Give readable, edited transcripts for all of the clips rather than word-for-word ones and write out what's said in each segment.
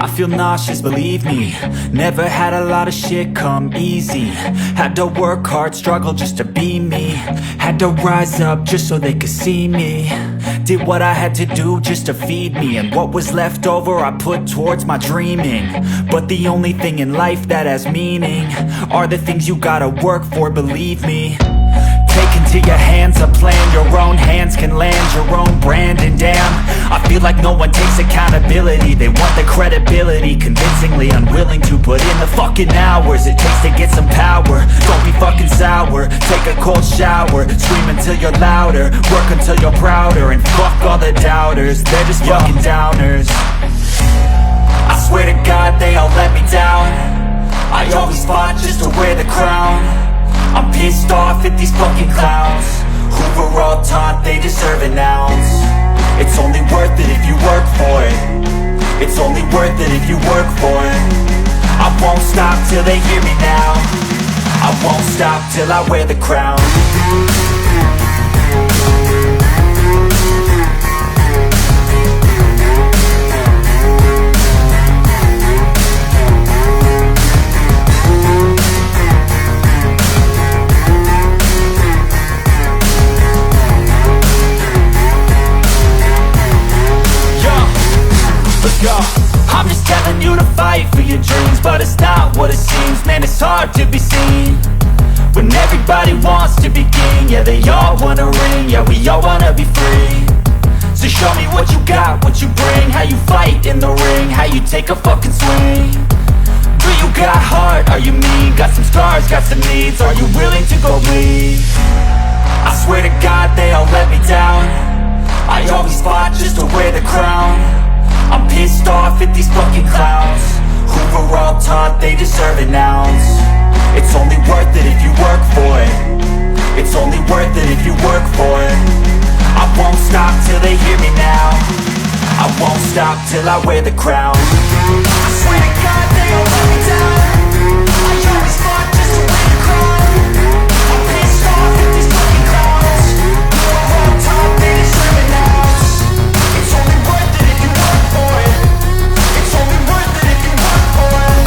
I feel nauseous, believe me. Never had a lot of shit come easy. Had to work hard, struggle just to be me. Had to rise up just so they could see me. Did what I had to do just to feed me. And what was left over I put towards my dreaming. But the only thing in life that has meaning are the things you gotta work for, believe me. Take into your hands a plan. Your own hands can land your own brand. And damn, I feel like no one takes accountability. They want the credibility, convincingly unwilling to put in the fucking hours it takes to get some power. Don't be fucking sour, take a cold shower. Scream until you're louder, work until you're prouder. And fuck all the doubters, they're just fucking downers. I swear to God they all let me down. I always fought just to wear the crown. I'm pissed off at these fucking clowns who were all taught they deserve an ounce. It's only worth it if you work for it. It's only worth it if you work for it. I won't stop till they hear me now. I won't stop till I wear the crown. I'm just telling you to fight for your dreams, but it's not what it seems. Man, it's hard to be seen when everybody wants to be king. Yeah, they all wanna ring, yeah, we all wanna be free. So show me what you got, what you bring, how you fight in the ring, how you take a fucking swing. Do you got heart, are you mean? Got some scars, got some needs, are you willing to go bleed? I swear to God they all let me down. I always fought just to wear the crown. I'm pissed off at these fucking clowns who were all taught they deserve an ounce. It's only worth it if you work for it. It's only worth it if you work for it. I won't stop till they hear me now. I won't stop till I wear the crown. I swear to God they all let me down. I always fought just to wear the crown. I'm pissed off at these fucking clowns who were all taught they deserve an ounce. It's only worth it if you work for it. It's only worth it if you work for it.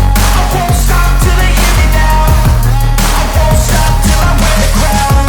I won't stop till they hear me now. I won't stop till I wear the crown.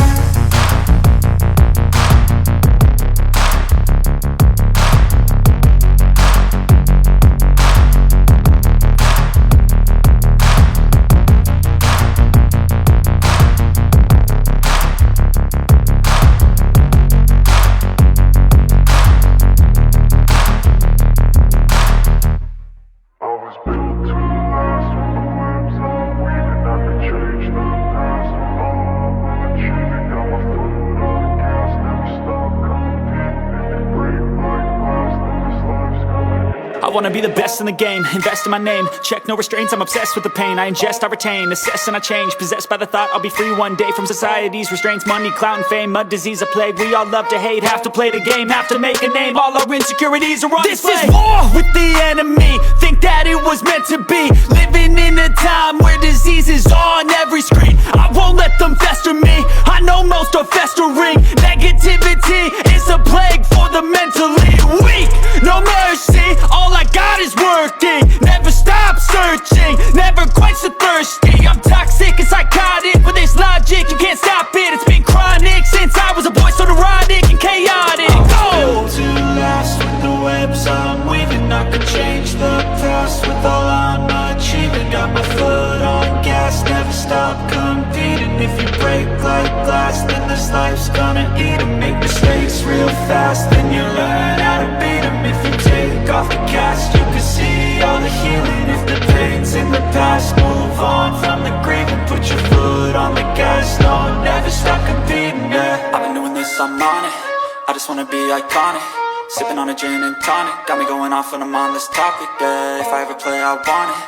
I wanna be the best in the game, invest in my name. Check no restraints, I'm obsessed with the pain. I ingest, I retain, assess and I change. Possessed by the thought I'll be free one day from society's restraints. Money, clout and fame, mud, disease, a plague. We all love to hate, have to play the game, have to make a name. All our insecurities are on display. This is war with the enemy, think that it was meant to be. Living in a time where disease is on every screen. I won't let them fester me, I know most are festering. Negativity is a plague for the mentally weak. No mercy, all I got is working. Never stop searching, never quite so thirsty. I'm toxic and psychotic, with this logic you can't stop it. It's been chronic since I was a boy, so neurotic and chaotic. I'm built to last with the webs I'm weaving. I could change the past with all I'm achieving. Got my foot on gas, never stop competing. If you break like glass, then this life's gonna eat 'em. Make mistakes real fast, then you learn how to beat 'em. If you take off the cast, you can see all the healing. If the pain's in the past, move on from the grave and put your foot on the gas. No, never stop competing, yeah. I've been doing this, I'm on it. I just wanna be iconic. Sipping on a gin and tonic, got me going off when I'm on this topic, yeah. If I ever play, I want it.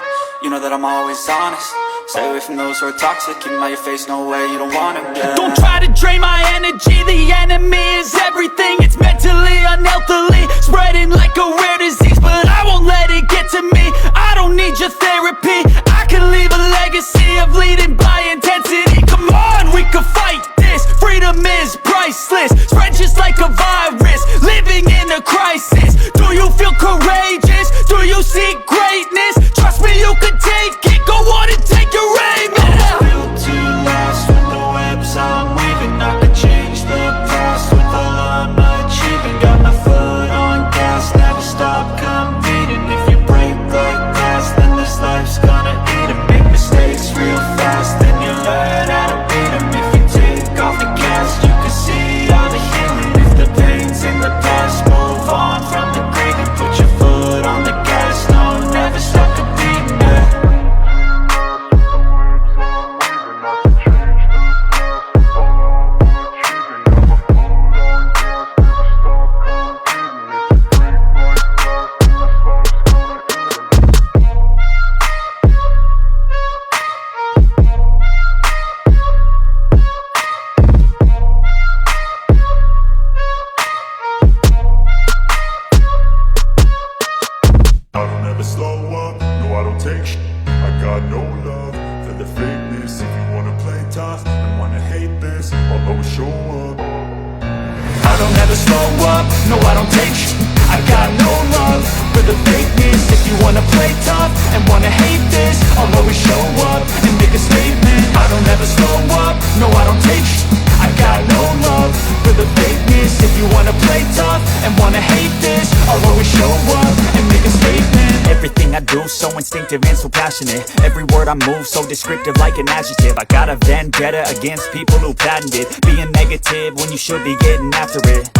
You know that I'm always honest. Stay away from those who are toxic. Keep 'em out your face, no way, you don't want 'em, yeah. Don't try to drain my energy. The enemy is everything. It's mentally, unhealthily spreading like a rare disease. But I won't let it get to me. I don't need your therapy. I can leave a legacy of leading by intensity. Come on, we can fight this. Freedom is priceless. Spread just like a virus. Living in a crisis. Do you feel courageous? Do you seek growth? take shit. I got no love for the fakeness. If you wanna play tough and wanna hate this, I'll always show up. I don't ever slow up, no I don't take shit. I got no love for the fakeness. If you wanna play tough and wanna hate this, I'll always show up and make a statement. I don't ever slow up, no I don't take shit. I got no love for the fakeness. If you wanna play tough and wanna hate this, I'll always show up and make a statement. Everything I do so instinctive and so passionate. Every word I move so descriptive like an adjective. I got a vendetta against people who patented being negative when you should be getting after it.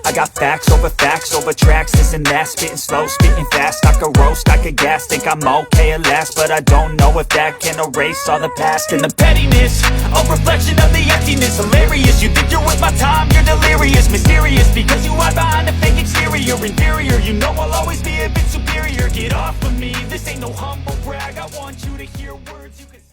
I got facts over tracks, this and that. Spitting slow, spitting fast. I could roast, I could gas. Think I'm okay at last, but I don't know if that can erase all the past. And the pettiness, a reflection of the emptiness. Hilarious, you think you're worth my time, you're delirious. Mysterious, because you hide behind a fake exterior. Inferior, you know I'll always be a bit superior. Get off of me, this ain't no humble brag. I want you to hear words you can